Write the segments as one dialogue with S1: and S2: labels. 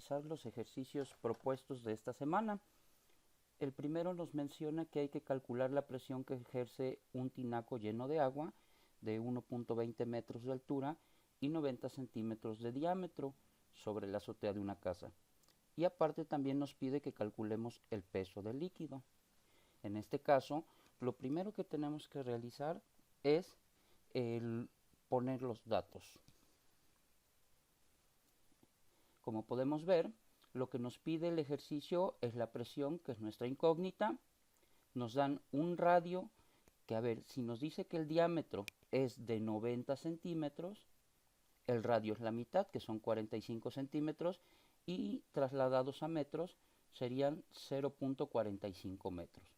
S1: realizar los ejercicios propuestos de esta semana. El primero nos menciona que hay que calcular la presión que ejerce un tinaco lleno de agua de 1.20 metros de altura y 90 centímetros de diámetro sobre la azotea de una casa. Y aparte también nos pide que calculemos el peso del líquido. En este caso, lo primero que tenemos que realizar es poner los datos. Como podemos ver, lo que nos pide el ejercicio es la presión, que es nuestra incógnita. Nos dan un radio que, a ver, si nos dice que el diámetro es de 90 centímetros, el radio es la mitad, que son 45 centímetros, y trasladados a metros serían 0.45 metros.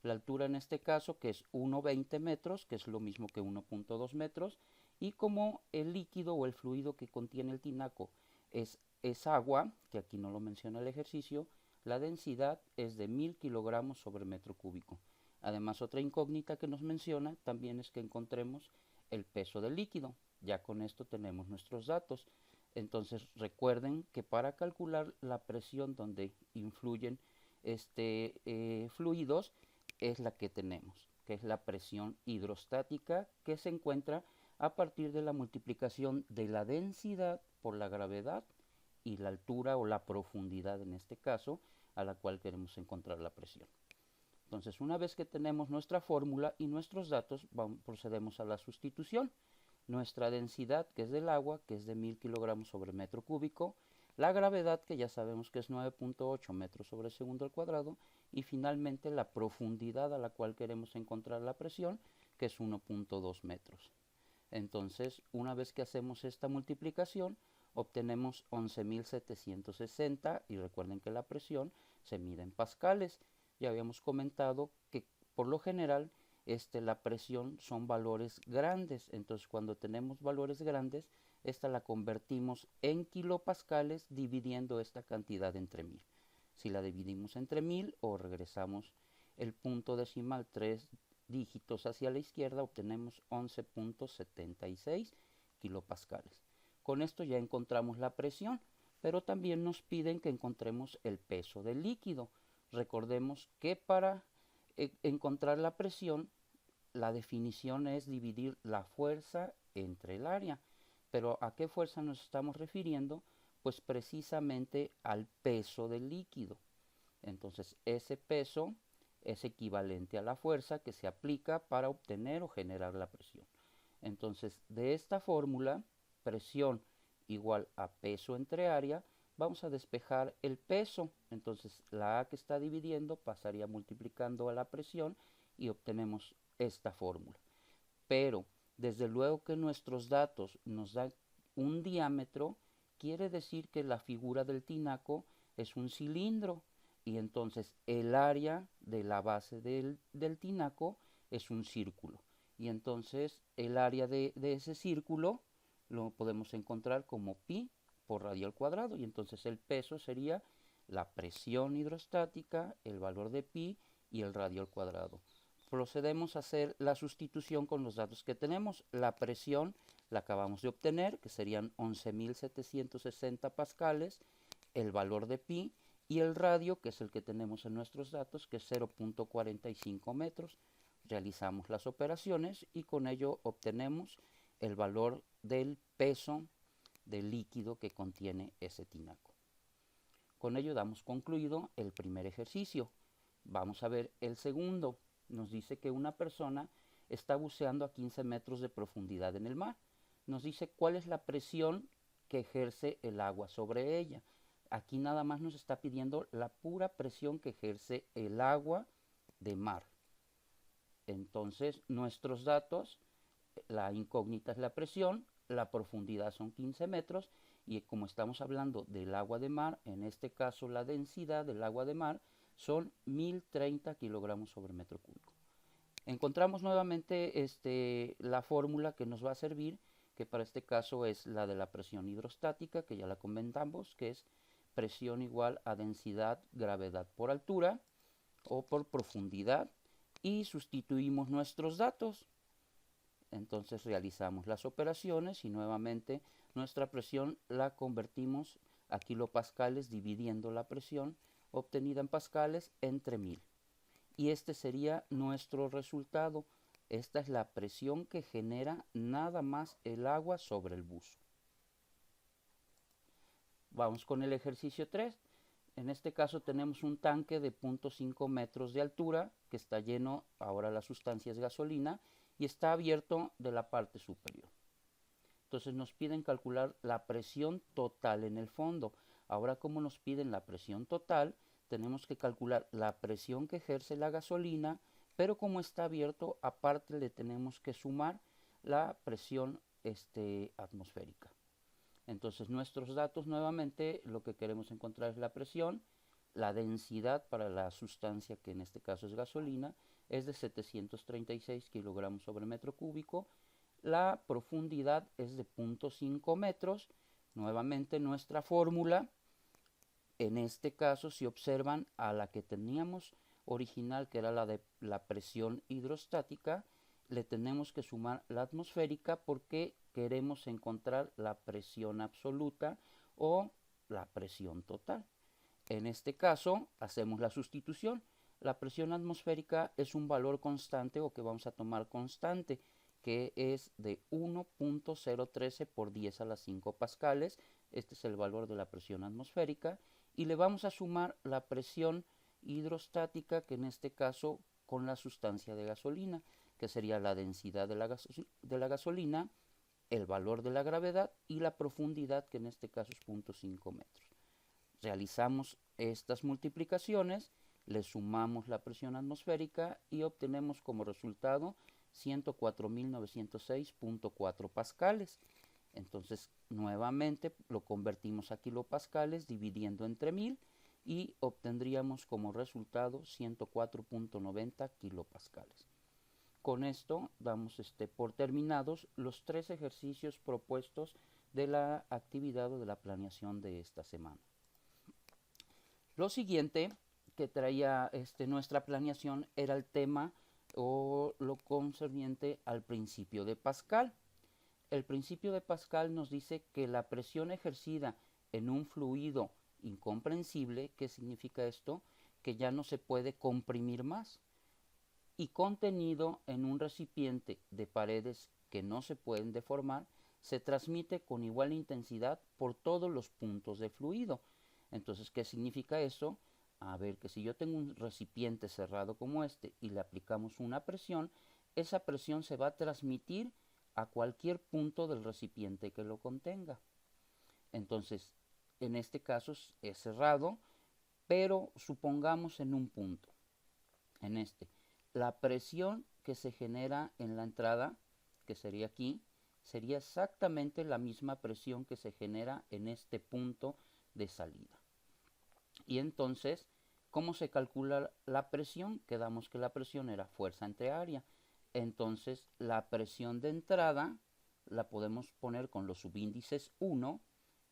S1: La altura en este caso, que es 1.20 metros, que es lo mismo que 1.2 metros, y como el líquido o el fluido que contiene el tinaco es agua, que aquí no lo menciona el ejercicio, la densidad es de 1000 kilogramos sobre metro cúbico. Además, otra incógnita que nos menciona también es que encontremos el peso del líquido. Ya con esto tenemos nuestros datos. Entonces recuerden que para calcular la presión donde influyen fluidos es la que tenemos, que es la presión hidrostática, que se encuentra a partir de la multiplicación de la densidad por la gravedad y la altura o la profundidad en este caso a la cual queremos encontrar la presión. Entonces, una vez que tenemos nuestra fórmula y nuestros datos, procedemos a la sustitución. Nuestra densidad, que es del agua, que es de 1000 kilogramos sobre metro cúbico, la gravedad, que ya sabemos que es 9.8 metros sobre segundo al cuadrado, y finalmente la profundidad a la cual queremos encontrar la presión, que es 1.2 metros. Entonces, una vez que hacemos esta multiplicación, obtenemos 11.760, y recuerden que la presión se mide en pascales. Ya habíamos comentado que por lo general la presión son valores grandes, entonces cuando tenemos valores grandes, esta la convertimos en kilopascales dividiendo esta cantidad entre 1000. Si la dividimos entre 1000 o regresamos el punto decimal 3 dígitos hacia la izquierda, obtenemos 11.76 kilopascales. Con esto ya encontramos la presión, pero también nos piden que encontremos el peso del líquido. Recordemos que para encontrar la presión, la definición es dividir la fuerza entre el área. Pero ¿a qué fuerza nos estamos refiriendo? Pues precisamente al peso del líquido. Entonces ese peso es equivalente a la fuerza que se aplica para obtener o generar la presión. Entonces, de esta fórmula, presión igual a peso entre área, vamos a despejar el peso. Entonces, la A que está dividiendo pasaría multiplicando a la presión y obtenemos esta fórmula. Pero, desde luego que nuestros datos nos dan un diámetro, quiere decir que la figura del tinaco es un cilindro, y entonces el área de la base del tinaco es un círculo. Y entonces el área de ese círculo lo podemos encontrar como pi por radio al cuadrado, y entonces el peso sería la presión hidrostática, el valor de pi y el radio al cuadrado. Procedemos a hacer la sustitución con los datos que tenemos. La presión la acabamos de obtener, que serían 11.760 pascales, el valor de pi, y el radio, que es el que tenemos en nuestros datos, que es 0.45 metros. Realizamos las operaciones y con ello obtenemos el valor del peso del líquido que contiene ese tinaco. Con ello damos concluido el primer ejercicio. Vamos a ver el segundo. Nos dice que una persona está buceando a 15 metros de profundidad en el mar. Nos dice cuál es la presión que ejerce el agua sobre ella. Aquí nada más nos está pidiendo la pura presión que ejerce el agua de mar. Entonces, nuestros datos, la incógnita es la presión, la profundidad son 15 metros, y como estamos hablando del agua de mar, en este caso la densidad del agua de mar son 1030 kilogramos sobre metro cúbico. Encontramos nuevamente la fórmula que nos va a servir, que para este caso es la de la presión hidrostática, que ya la comentamos, que es presión igual a densidad, gravedad por altura o por profundidad, y sustituimos nuestros datos. Entonces realizamos las operaciones y nuevamente nuestra presión la convertimos a kilopascales dividiendo la presión obtenida en pascales entre 1000. Y este sería nuestro resultado. Esta es la presión que genera nada más el agua sobre el buzo. Vamos con el ejercicio 3. En este caso tenemos un tanque de 0.5 metros de altura que está lleno, ahora la sustancia es gasolina, y está abierto de la parte superior. Entonces nos piden calcular la presión total en el fondo. Ahora, como nos piden la presión total, tenemos que calcular la presión que ejerce la gasolina, pero como está abierto, aparte le tenemos que sumar la presión atmosférica. Entonces nuestros datos, nuevamente lo que queremos encontrar es la presión. La densidad para la sustancia, que en este caso es gasolina, es de 736 kilogramos sobre metro cúbico. La profundidad es de 0.5 metros. Nuevamente nuestra fórmula, en este caso si observan a la que teníamos original, que era la de la presión hidrostática, le tenemos que sumar la atmosférica porque queremos encontrar la presión absoluta o la presión total. En este caso hacemos la sustitución. La presión atmosférica es un valor constante o que vamos a tomar constante, que es de 1.013 por 10 a la 5 pascales. Este es el valor de la presión atmosférica. Y le vamos a sumar la presión hidrostática, que en este caso con la sustancia de gasolina, que sería la densidad de la gasolina, el valor de la gravedad y la profundidad, que en este caso es 0.5 metros. Realizamos estas multiplicaciones, le sumamos la presión atmosférica y obtenemos como resultado 104.906.4 pascales. Entonces nuevamente lo convertimos a kilopascales dividiendo entre 1000 y obtendríamos como resultado 104.90 kilopascales. Con esto damos por terminados los 3 ejercicios propuestos de la actividad o de la planeación de esta semana. Lo siguiente que traía nuestra planeación era el tema o lo concerniente al principio de Pascal. El principio de Pascal nos dice que la presión ejercida en un fluido incomprensible, ¿qué significa esto? Que ya no se puede comprimir más, y contenido en un recipiente de paredes que no se pueden deformar, se transmite con igual intensidad por todos los puntos de fluido. Entonces, ¿qué significa eso? A ver, que si yo tengo un recipiente cerrado como este y le aplicamos una presión, esa presión se va a transmitir a cualquier punto del recipiente que lo contenga. Entonces, en este caso es cerrado, pero supongamos en un punto, en la presión que se genera en la entrada, que sería aquí, sería exactamente la misma presión que se genera en este punto de salida. Y entonces, ¿cómo se calcula la presión? Quedamos que la presión era fuerza entre área. Entonces, la presión de entrada la podemos poner con los subíndices 1,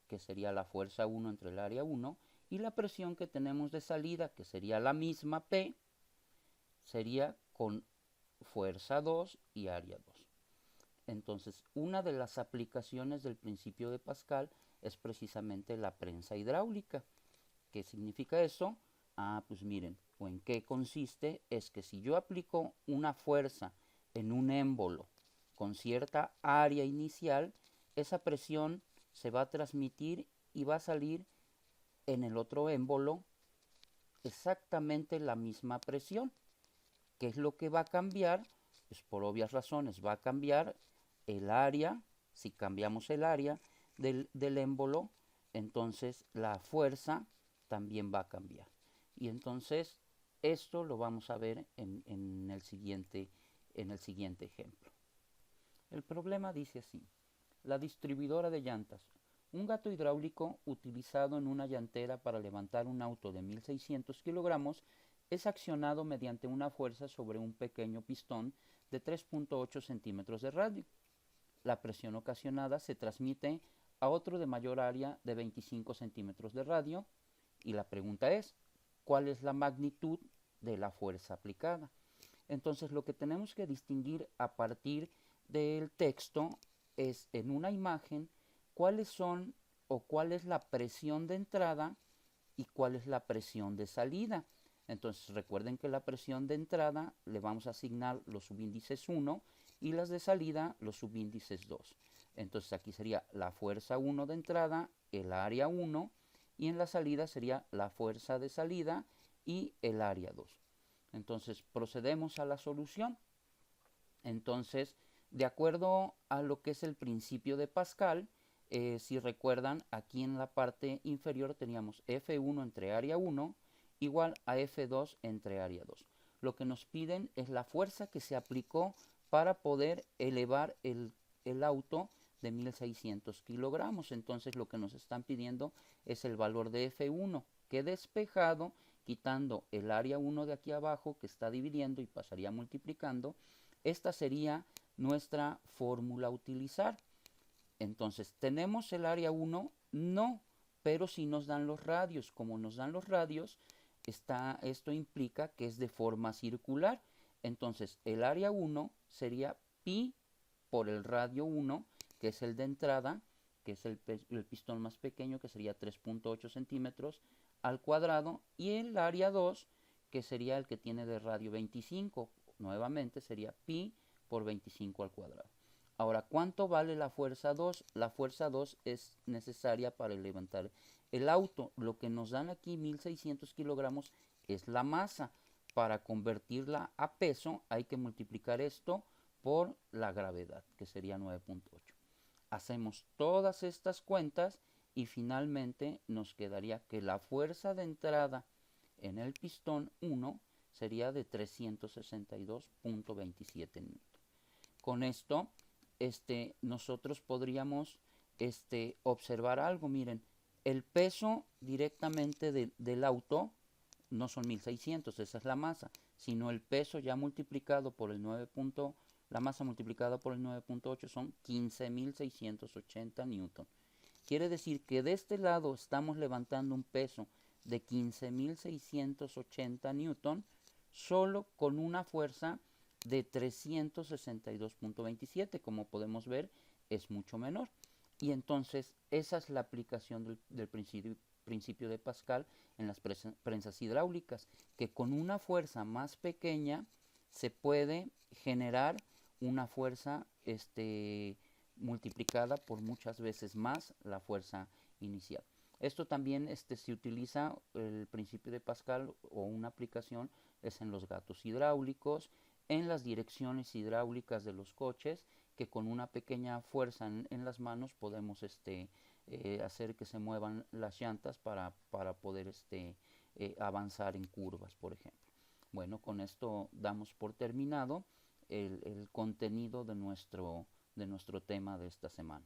S1: que sería la fuerza 1 entre el área 1, y la presión que tenemos de salida, que sería la misma P, sería con fuerza 2 y área 2. Entonces, una de las aplicaciones del principio de Pascal es precisamente la prensa hidráulica. ¿Qué significa eso? Pues miren, o en qué consiste, es que si yo aplico una fuerza en un émbolo con cierta área inicial, esa presión se va a transmitir y va a salir en el otro émbolo exactamente la misma presión. ¿Qué es lo que va a cambiar? Pues por obvias razones va a cambiar el área. Si cambiamos el área del émbolo, entonces la fuerza también va a cambiar. Y entonces esto lo vamos a ver en el siguiente ejemplo. El problema dice así: la distribuidora de llantas. Un gato hidráulico utilizado en una llantera para levantar un auto de 1600 kilogramos es accionado mediante una fuerza sobre un pequeño pistón de 3.8 centímetros de radio. La presión ocasionada se transmite a otro de mayor área de 25 centímetros de radio, y la pregunta es, ¿cuál es la magnitud de la fuerza aplicada? Entonces lo que tenemos que distinguir a partir del texto es, en una imagen, cuáles son o cuál es la presión de entrada y cuál es la presión de salida. Entonces recuerden que la presión de entrada le vamos a asignar los subíndices 1 y las de salida los subíndices 2. Entonces aquí sería la fuerza 1 de entrada, el área 1, y en la salida sería la fuerza de salida y el área 2. Entonces procedemos a la solución. Entonces, de acuerdo a lo que es el principio de Pascal, si recuerdan, aquí en la parte inferior teníamos F1 entre área 1 igual a F2 entre área 2. Lo que nos piden es la fuerza que se aplicó para poder elevar el auto de 1600 kilogramos. Entonces lo que nos están pidiendo es el valor de F1, que despejado, quitando el área 1 de aquí abajo, que está dividiendo y pasaría multiplicando, esta sería nuestra fórmula a utilizar. Entonces, ¿tenemos el área 1? No, pero si nos dan los radios. Como nos dan los radios, esto implica que es de forma circular. Entonces, el área 1 sería pi por el radio 1, que es el de entrada, que es el pistón más pequeño, que sería 3.8 centímetros al cuadrado, y el área 2, que sería el que tiene de radio 25, nuevamente sería pi por 25 al cuadrado. Ahora, ¿cuánto vale la fuerza 2? La fuerza 2 es necesaria para levantar el auto. Lo que nos dan aquí, 1600 kilogramos, es la masa. Para convertirla a peso hay que multiplicar esto por la gravedad, que sería 9.8. Hacemos todas estas cuentas y finalmente nos quedaría que la fuerza de entrada en el pistón 1 sería de 362.27 newton. Con esto, nosotros podríamos observar algo. Miren, el peso directamente del auto no son 1600, esa es la masa, sino el peso ya multiplicado por el 9. La masa multiplicada por el 9.8 son 15.680 newton. Quiere decir que de este lado estamos levantando un peso de 15.680 newton solo con una fuerza de 362.27. Como podemos ver, es mucho menor. Y entonces esa es la aplicación del principio de Pascal en las prensas hidráulicas, que con una fuerza más pequeña se puede generar una fuerza multiplicada por muchas veces más la fuerza inicial. Esto también se utiliza el principio de Pascal, o una aplicación es en los gatos hidráulicos, en las direcciones hidráulicas de los coches, que con una pequeña fuerza en las manos podemos hacer que se muevan las llantas para poder avanzar en curvas, por ejemplo. Bueno, con esto damos por terminado el contenido de nuestro tema de esta semana.